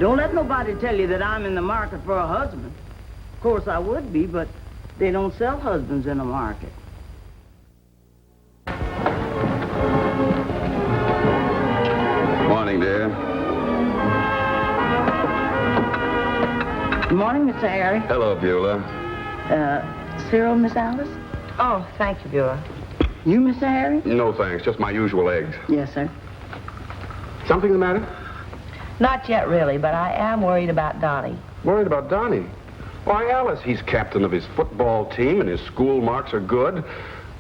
Don't let nobody tell you that I'm in the market for a husband. Of course I would be, but they don't sell husbands in the market. Morning, dear. Good morning, Mr. Harry. Hello, Beulah. Cyril, Miss Alice? Oh, thank you, Beulah. You, Mr. Harry? No, thanks. Just my usual eggs. Yes, sir. Something the matter? Not yet, really, but I am worried about Donnie. Worried about Donnie? Why, Alice, he's captain of his football team, and his school marks are good.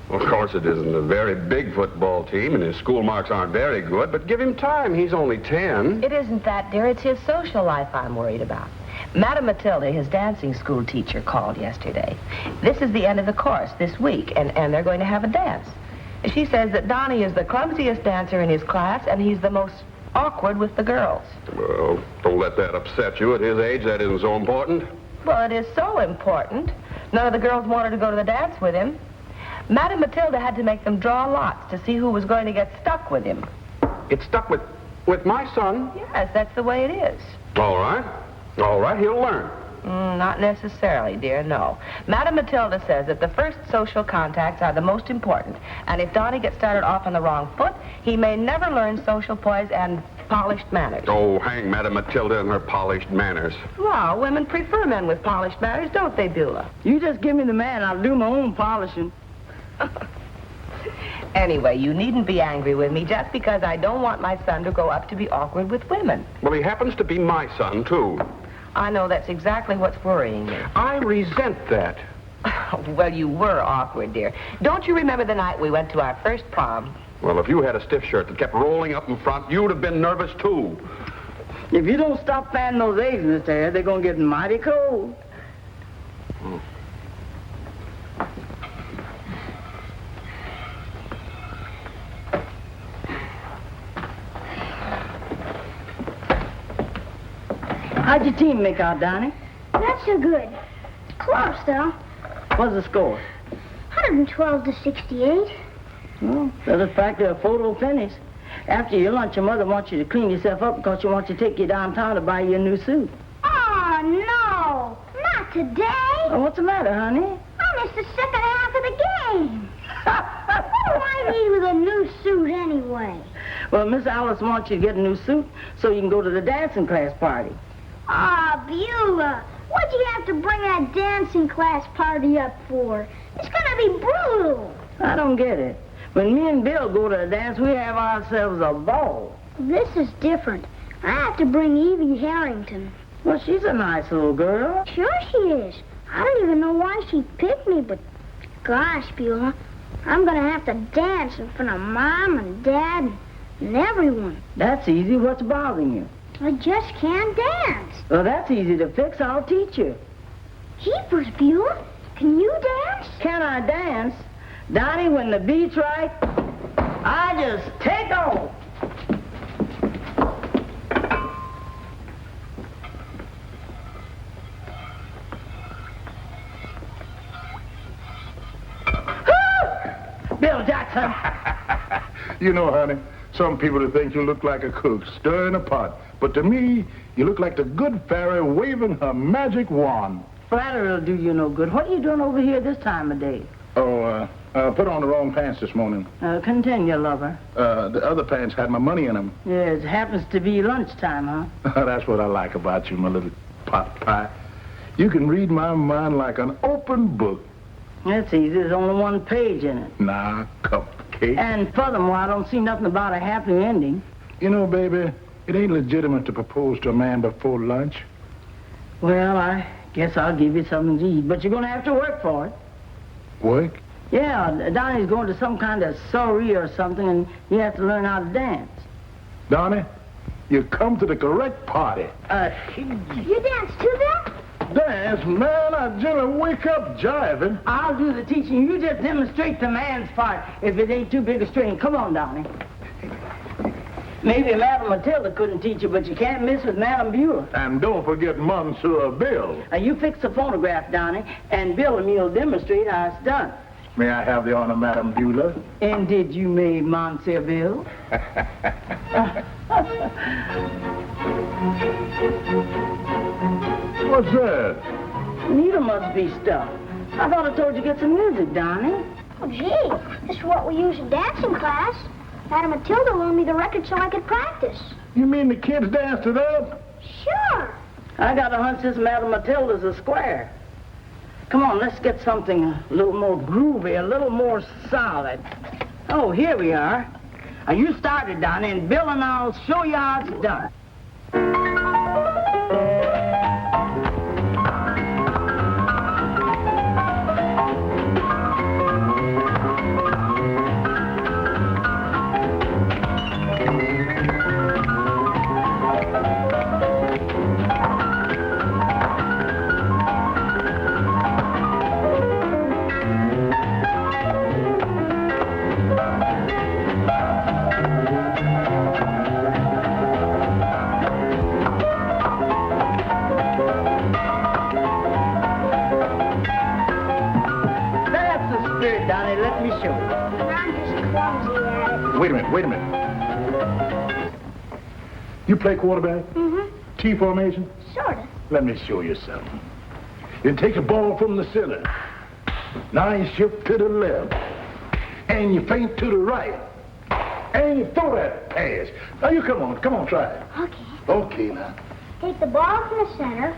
Well, of course, it isn't a very big football team, and his school marks aren't very good, but give him time. He's only 10. It isn't that, dear. It's his social life I'm worried about. Madame Matilda, his dancing school teacher, called yesterday. This is the end of the course this week, and they're going to have a dance. She says that Donnie is the clumsiest dancer in his class, and he's the most awkward with the girls. Well, don't let that upset you. At his age, that isn't so important. Well, it is so important. None of the girls wanted to go to the dance with him. Madame Matilda had to make them draw lots to see who was going to get stuck with him. Get stuck with my son? Yes, that's the way it is. All right. All right, he'll learn. Not necessarily, dear, no. Madame Matilda says that the first social contacts are the most important, and if Donnie gets started off on the wrong foot, he may never learn social poise and polished manners. Oh, hang Madame Matilda and her polished manners. Well, women prefer men with polished manners, don't they, Beulah? You just give me the man, I'll do my own polishing. Anyway, you needn't be angry with me just because I don't want my son to grow up to be awkward with women. Well, he happens to be my son, too. I know that's exactly what's worrying me. I resent that. Well, you were awkward, dear. Don't you remember the night we went to our first prom? Well, if you had a stiff shirt that kept rolling up in front, you'd have been nervous, too. If you don't stop fanning those eggs, Mr. Harry, they're going to get mighty cold. How'd your team make out, Donnie? Not so good. Close, though. What's the score? 112 to 68. Well, that's practically a photo finish. After your lunch, your mother wants you to clean yourself up because she wants to take you downtown to buy you a new suit. Oh, no. Not today. Oh, what's the matter, honey? I missed the second half of the game. What do I need with a new suit anyway? Well, Miss Alice wants you to get a new suit so you can go to the dancing class party. Ah, Beulah, what'd you have to bring that dancing class party up for? It's gonna be brutal. I don't get it. When me and Bill go to the dance, we have ourselves a ball. This is different. I have to bring Evie Harrington. Well, she's a nice little girl. Sure she is. I don't even know why she picked me, but gosh, Beulah, I'm gonna have to dance in front of Mom and Dad and everyone. That's easy. What's bothering you? I just can't dance. Well, that's easy to fix. I'll teach you. Jeepers, Beulah, can you dance? Can I dance? Donnie, when the beat's right, I just take off. Bill Jackson. You know, honey, some people think you look like a cook stirring a pot. But to me, you look like the good fairy waving her magic wand. Flattery will do you no good. What are you doing over here this time of day? Oh, put on the wrong pants this morning. Continue, lover. The other pants had my money in them. Yes, it happens to be lunchtime, huh? That's what I like about you, my little pot pie. You can read my mind like an open book. That's easy. There's only one page in it. Nah, cupcake. And furthermore, I don't see nothing about a happy ending. You know, baby, it ain't legitimate to propose to a man before lunch. Well, I guess I'll give you something to eat, but you're going to have to work for it. Work? Yeah, Donnie's going to some kind of soiree or something, and he has to learn how to dance. Donnie, you come to the correct party. You dance too, Bill? Dance, man, I generally wake up jiving. I'll do the teaching. You just demonstrate the man's part if it ain't too big a strain. Come on, Donnie. Maybe Madame Matilda couldn't teach you, but you can't miss with Madame Beulah. And don't forget Monsieur Bill. You fix the phonograph, Donnie, and Bill and me'll demonstrate how it's done. May I have the honor, Madame Beulah? And did you, Monsieur Bill? What's that? Needle must be stuck. I thought I told you to get some music, Donnie. Oh, gee, this is what we use in dancing class. Madam Matilda loaned me the record so I could practice. You mean the kids danced it up? Sure. I got a hunch this Madam Matilda's a square. Come on, let's get something a little more groovy, a little more solid. Oh, here we are. Now, you started, Donnie, and Bill and I'll show you how it's done. Donnie, let me show you. I'm just clumsy at it. Wait a minute. You play quarterback? Mm-hmm. T formation? Sorta. Let me show you something. You take the ball from the center. Now you shift to the left. And you feint to the right. And you throw that pass. Now you come on, try it. Okay. Okay, now. Take the ball from the center.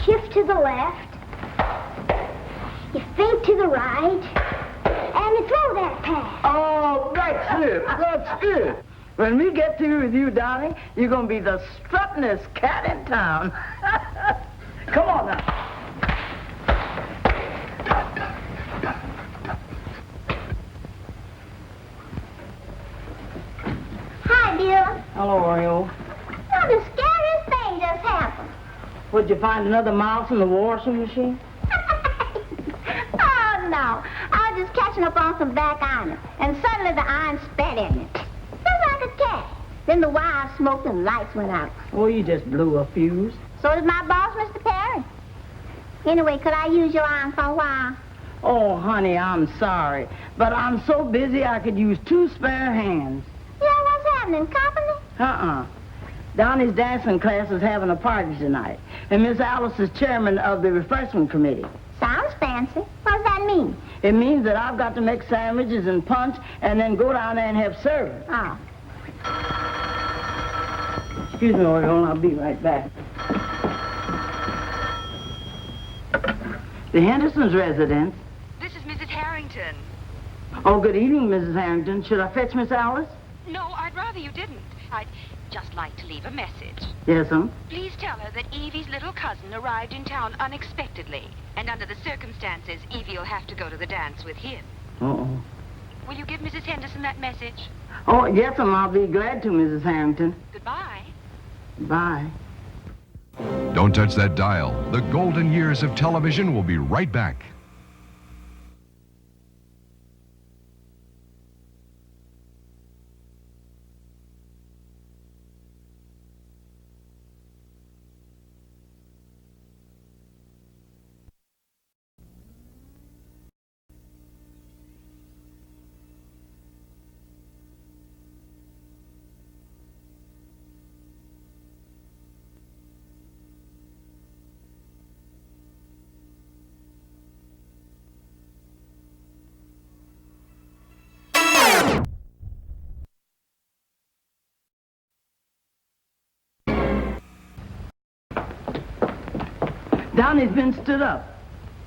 Shift to the left. You feint to the right. And you throw that pass. Oh, that's it. When we get through with you, Donnie, you're going to be the struttingest cat in town. Come on now. Hi, Bill. Hello, Oreo. Oh, the scariest thing just happened. Would you find another mouse in the washing machine? Oh, no. I was just catching up on some back iron, and suddenly the iron spat in it. Just like a cat. Then the wire smoked and lights went out. Oh, you just blew a fuse. So did my boss, Mr. Perry. Anyway, could I use your iron for a while? Oh, honey, I'm sorry. But I'm so busy I could use 2 spare hands. Yeah, what's happening? Company? Donnie's dancing class is having a party tonight, and Miss Alice is chairman of the refreshment committee. Sounds fancy. What does that mean? It means that I've got to make sandwiches and punch and then go down there and have service. Oh. Excuse me, Oriole, I'll be right back. The Henderson's residence. This is Mrs. Harrington. Oh, good evening, Mrs. Harrington. Should I fetch Miss Alice? No, I'd rather you didn't. I'd just like to leave a message. Yes'm. Please tell her that Evie's little cousin arrived in town unexpectedly. And under the circumstances, Evie will have to go to the dance with him. Uh-oh. Will you give Mrs. Henderson that message? Oh, yes'm, I'll be glad to, Mrs. Harrington. Goodbye. Bye. Don't touch that dial. The golden years of television will be right back. Donnie's been stood up.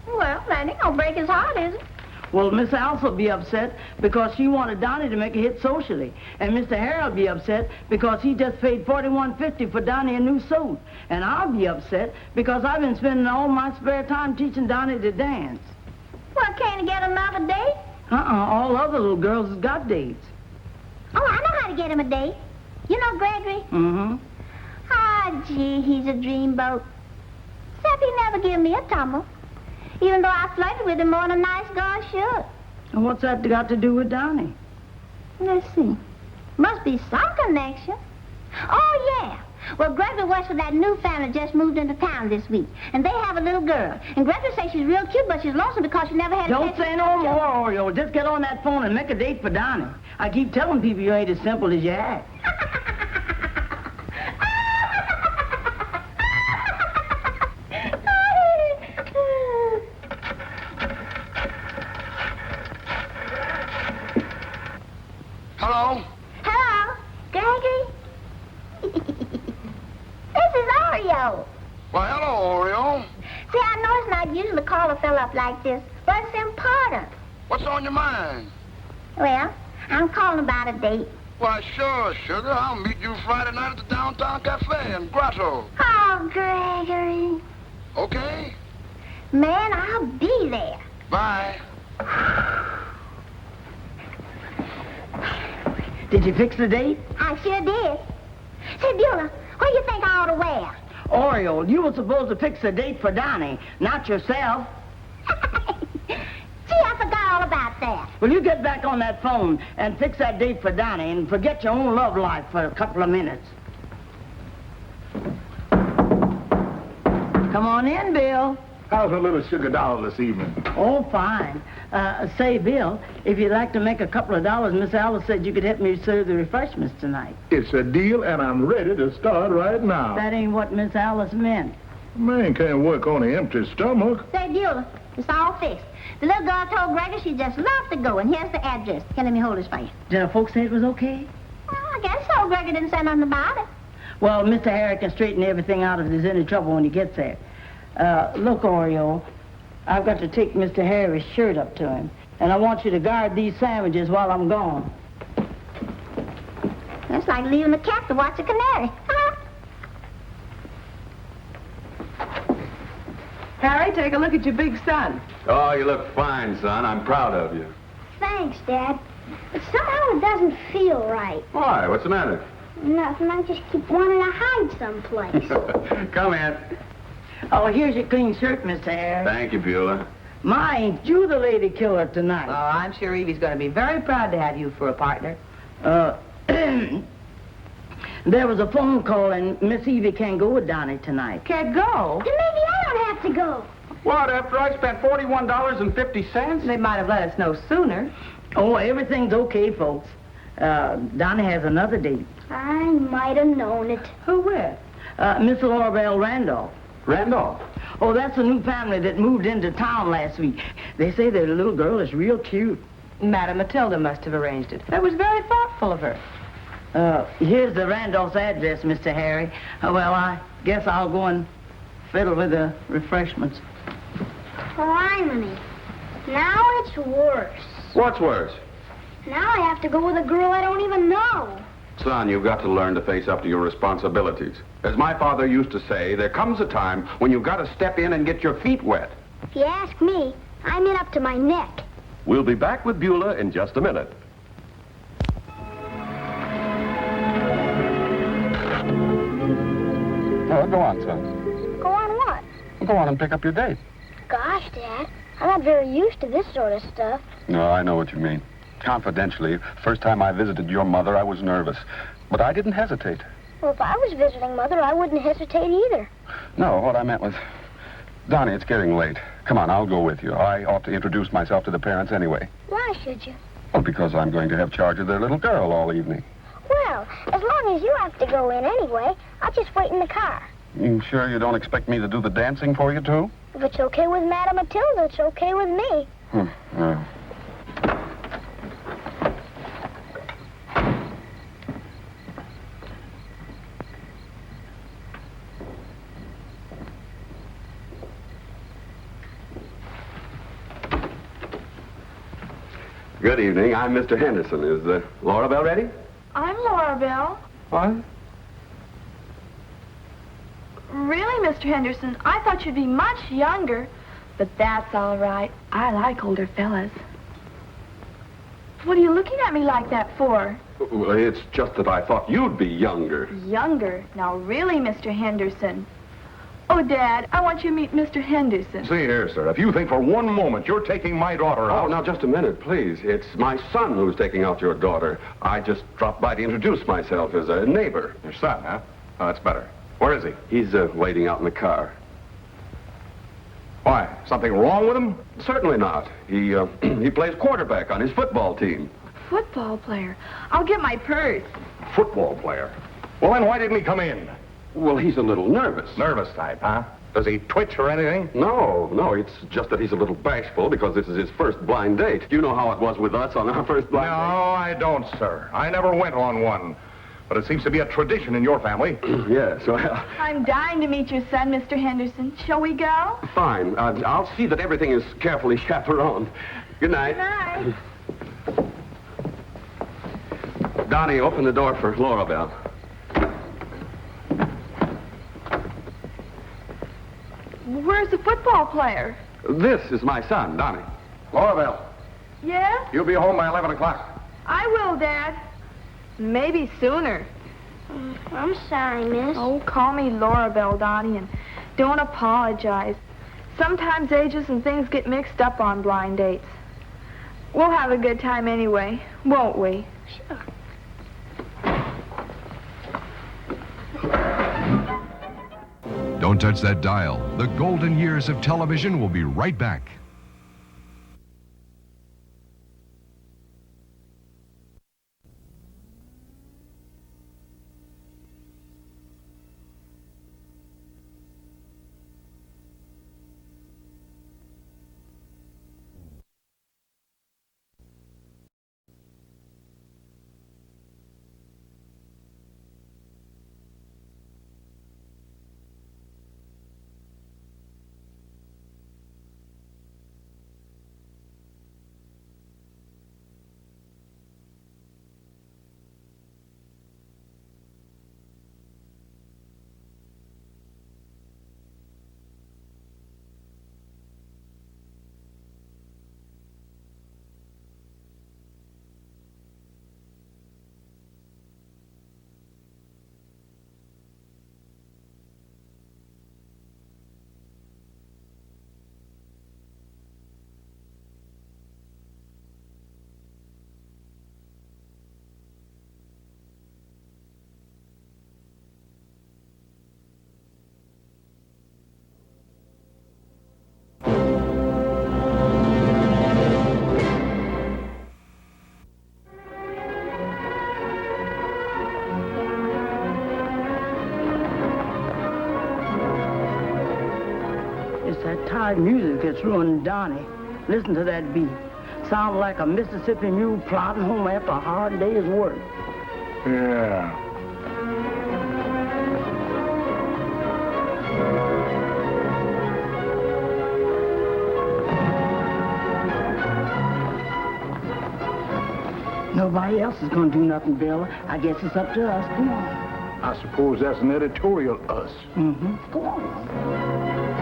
Well, that ain't gonna break his heart, is it? Well, Miss Alice will be upset because she wanted Donnie to make a hit socially. And Mr. Harold will be upset because he just paid $41.50 for Donnie a new suit. And I'll be upset because I've been spending all my spare time teaching Donnie to dance. Well, can't he get another date? All other little girls has got dates. Oh, I know how to get him a date. You know Gregory? Mm-hmm. Ah, gee, he's a dreamboat. Except he never give me a tumble. Even though I flirted with him more than a nice girl should. And what's that got to do with Donnie? Let's see. Must be some connection. Oh, yeah. Well, Gregory works for that new family just moved into town this week. And they have a little girl. And Gregory says she's real cute, but she's lonesome because she never had a Don't say no more, Oreo. Just get on that phone and make a date for Donnie. I keep telling people you ain't as simple as you act. Hello? Hello, Gregory? This is Oreo. Well, hello, Oreo. See, I know it's not usual to call a fella up like this, but it's important. What's on your mind? Well, I'm calling about a date. Why, sure, sugar. I'll meet you Friday night at the downtown cafe in Grotto. Oh, Gregory. Okay? Man, I'll be there. Bye. Did you fix the date? I sure did. Say, Beulah, what do you think I ought to wear? Oriole, you were supposed to fix the date for Donnie, not yourself. Gee, I forgot all about that. Will you get back on that phone and fix that date for Donnie and forget your own love life for a couple of minutes? Come on in, Bill. How's a little sugar doll this evening? Oh, fine. Say, Bill, if you'd like to make a couple of dollars, Miss Alice said you could help me serve the refreshments tonight. It's a deal, and I'm ready to start right now. That ain't what Miss Alice meant. Man can't work on an empty stomach. Say, Beulah, it's all fixed. The little girl told Gregory she'd just love to go, and here's the address. Here, let me hold this for you. Did the folks say it was okay? Well, I guess so. Gregory didn't say nothing about it. Well, Mr. Harry can straighten everything out if there's any trouble when he gets there. Look, Oreo, I've got to take Mr. Harry's shirt up to him, and I want you to guard these sandwiches while I'm gone. That's like leaving the cat to watch a canary. Harry, take a look at your big son. Oh, you look fine, son. I'm proud of you. Thanks, Dad. But somehow it doesn't feel right. Why? What's the matter? Nothing. I just keep wanting to hide someplace. Come in. Oh, here's your clean shirt, Mr. Harry. Thank you, Beulah. My, ain't you the lady killer tonight? Oh, I'm sure Evie's going to be very proud to have you for a partner. There was a phone call, and Miss Evie can't go with Donnie tonight. Can't go. Then maybe I don't have to go. What, after I spent $41.50? They might have let us know sooner. Oh, everything's okay, folks. Donnie has another date. I might have known it. Who with? Miss Laurabelle Randolph. Randolph. Oh, that's a new family that moved into town last week. They say their little girl is real cute. Madam Matilda must have arranged it. That was very thoughtful of her. Here's the Randolph's address, Mr. Harry. Well, I guess I'll go and fiddle with the refreshments. Criminy. Now it's worse. What's worse? Now I have to go with a girl I don't even know. Son, you've got to learn to face up to your responsibilities. As my father used to say, there comes a time when you've got to step in and get your feet wet. If you ask me, I'm in up to my neck. We'll be back with Beulah in just a minute. Oh, go on, son. Go on what? Go on and pick up your date. Gosh, Dad, I'm not very used to this sort of stuff. No, I know what you mean. Confidentially, first time I visited your mother, I was nervous. But I didn't hesitate. Well, if I was visiting Mother, I wouldn't hesitate either. No, what I meant was... Donnie, it's getting late. Come on, I'll go with you. I ought to introduce myself to the parents anyway. Why should you? Well, because I'm going to have charge of their little girl all evening. Well, as long as you have to go in anyway, I'll just wait in the car. You sure you don't expect me to do the dancing for you, too? If it's okay with Madam Matilda, it's okay with me. Yeah. Good evening. I'm Mr. Henderson. Is Laurabelle ready? I'm Laurabelle. What? Really, Mr. Henderson, I thought you'd be much younger. But that's all right. I like older fellas. What are you looking at me like that for? Well, it's just that I thought you'd be younger. Younger? Now, really, Mr. Henderson. Oh, Dad, I want you to meet Mr. Henderson. See here, sir, if you think for one moment you're taking my daughter out... Oh, now, just a minute, please. It's my son who's taking out your daughter. I just dropped by to introduce myself as a neighbor. Your son, huh? Oh, that's better. Where is he? He's waiting out in the car. Why? Something wrong with him? Certainly not. He plays quarterback on his football team. Football player. I'll get my purse. Football player. Well, then why didn't he come in? Well, he's a little nervous. Nervous type, huh? Does he twitch or anything? No, it's just that he's a little bashful because this is his first blind date. You know how it was with us on our first blind date? No, I don't, sir. I never went on one. But it seems to be a tradition in your family. Yes, well... I'm dying to meet your son, Mr. Henderson. Shall we go? Fine. I'll see that everything is carefully chaperoned. Good night. Good night. Donnie, open the door for Laura Belle. Where's the football player? This is my son, Donnie. Laura Belle, Yes? you'll be home by 11 o'clock. I will, Dad. Maybe sooner. I'm sorry, miss. Oh, call me Laura Belle, Donnie, and don't apologize. Sometimes ages and things get mixed up on blind dates. We'll have a good time anyway, won't we? Sure. Don't touch that dial. The golden years of television will be right back. It's that tired music that's ruining Donnie. Listen to that beat. Sounds like a Mississippi mule plodding home after a hard day's work. Yeah. Nobody else is going to do nothing, Bill. I guess it's up to us. Come on. I suppose that's an editorial us. Mm-hmm. Go on.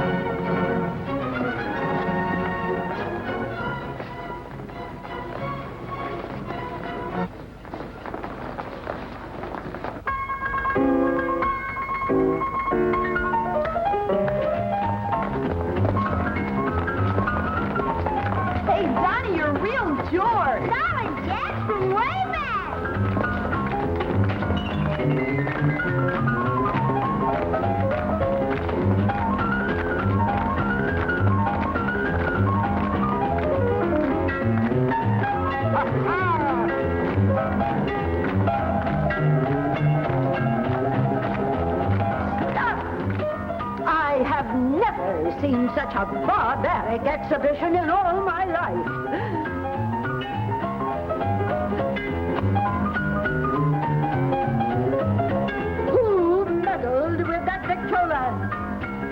Hey, Donnie, you're a real George. Darling Jack from way back. I have never seen such a barbaric exhibition in all my life. Who meddled with that Victrola?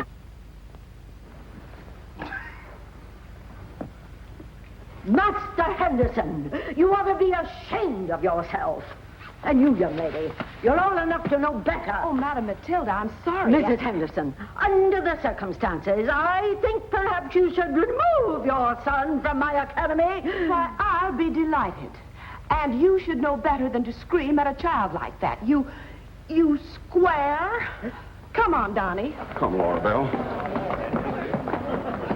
Master Henderson, you ought to be ashamed of yourself. And you, young lady, you're old enough to know better. Oh, Madam Matilda, I'm sorry. Mrs. Henderson, under the circumstances, I think perhaps you should remove your son from my academy. Why, I'll be delighted. And you should know better than to scream at a child like that. You square. Come on, Donnie. Come, Laura Belle.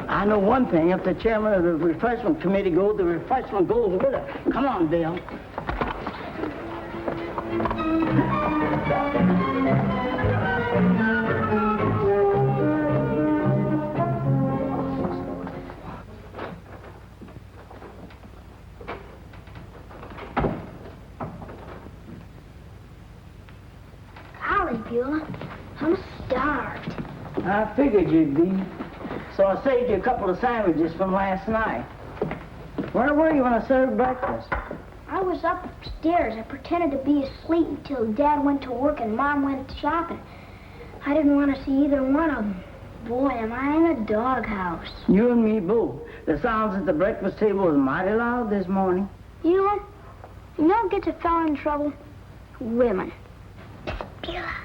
I know one thing. If the chairman of the refreshment committee goes, the refreshment goes with her. Come on, Bill. Golly, Beulah, I'm starved. I figured you'd be. So I saved you a couple of sandwiches from last night. Where were you when I served breakfast? I was upstairs. I pretended to be asleep until Dad went to work and Mom went shopping. I didn't want to see either one of them. Boy, am I in a doghouse. You and me both. The sounds at the breakfast table was mighty loud this morning. You know what gets a fella in trouble? Women. Beulah.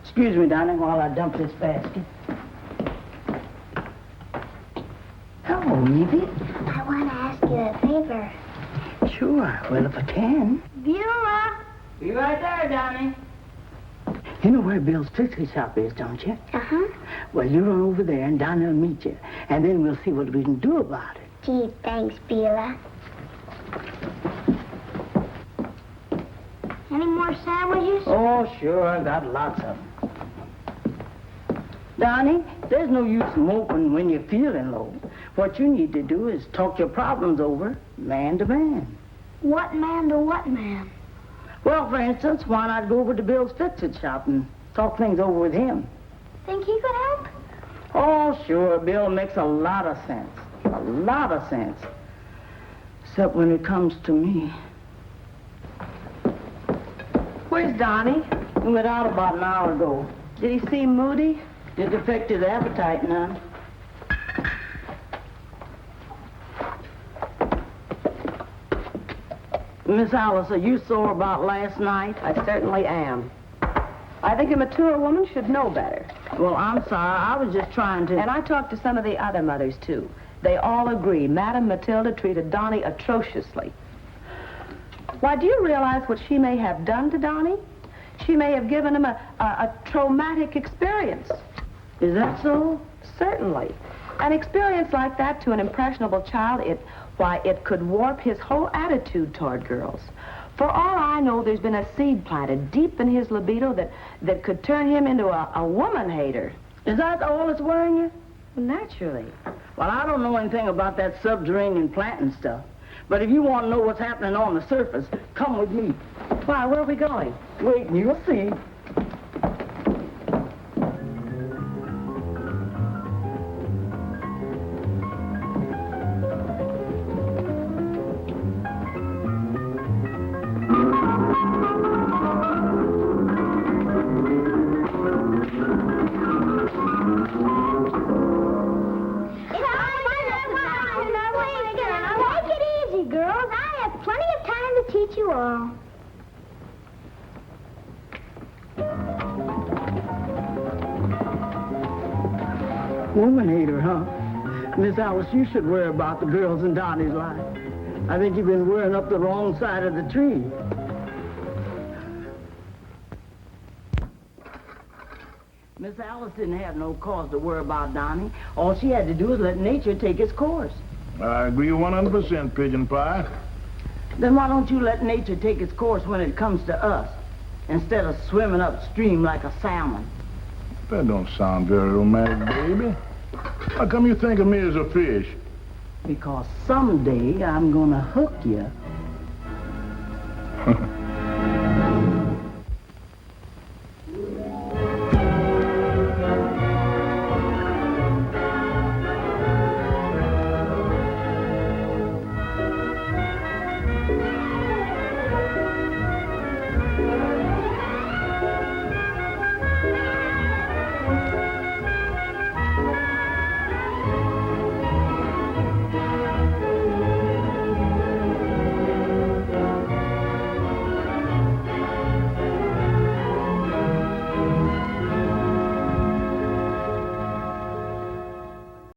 Excuse me, darling, while I dump this basket. Hello, Evie. I want to ask you a favor. Sure. Well, if I can. Beulah. Be right there, Donnie. You know where Bill's Trixie shop is, don't you? Uh-huh. Well, you run over there and Donnie will meet you. And then we'll see what we can do about it. Gee, thanks, Beulah. Any more sandwiches? Oh, sure. I got lots of them. Donnie, there's no use moping when you're feeling low. What you need to do is talk your problems over man to man. What man to what man? Well, for instance, why not go over to Bill's Fix-It shop and talk things over with him? Think he could help? Oh, sure. Bill makes a lot of sense. A lot of sense. Except when it comes to me. Where's Donnie? He went out about an hour ago. Did he seem moody? It affected his appetite none. Miss Alice, are you sore about last night? I certainly am. I think a mature woman should know better. Well, I'm sorry. I was just trying to... And I talked to some of the other mothers, too. They all agree Madame Matilda treated Donnie atrociously. Why, do you realize what she may have done to Donnie? She may have given him a traumatic experience. Is that so? Certainly. An experience like that to an impressionable child, it could warp his whole attitude toward girls. For all I know, there's been a seed planted deep in his libido that could turn him into a woman hater. Is that all that's worrying you? Well, naturally. Well, I don't know anything about that subterranean planting stuff. But if you want to know what's happening on the surface, come with me. Why, where are we going? Wait, and you'll see. Woman hater, huh? Miss Alice, you should worry about the girls in Donnie's life. I think you've been worrying up the wrong side of the tree. Miss Alice didn't have no cause to worry about Donnie. All she had to do was let nature take its course. I agree 100%, Pigeon Pie. Then why don't you let nature take its course when it comes to us, instead of swimming upstream like a salmon? That don't sound very romantic, baby. How come you think of me as a fish? Because someday I'm gonna hook you.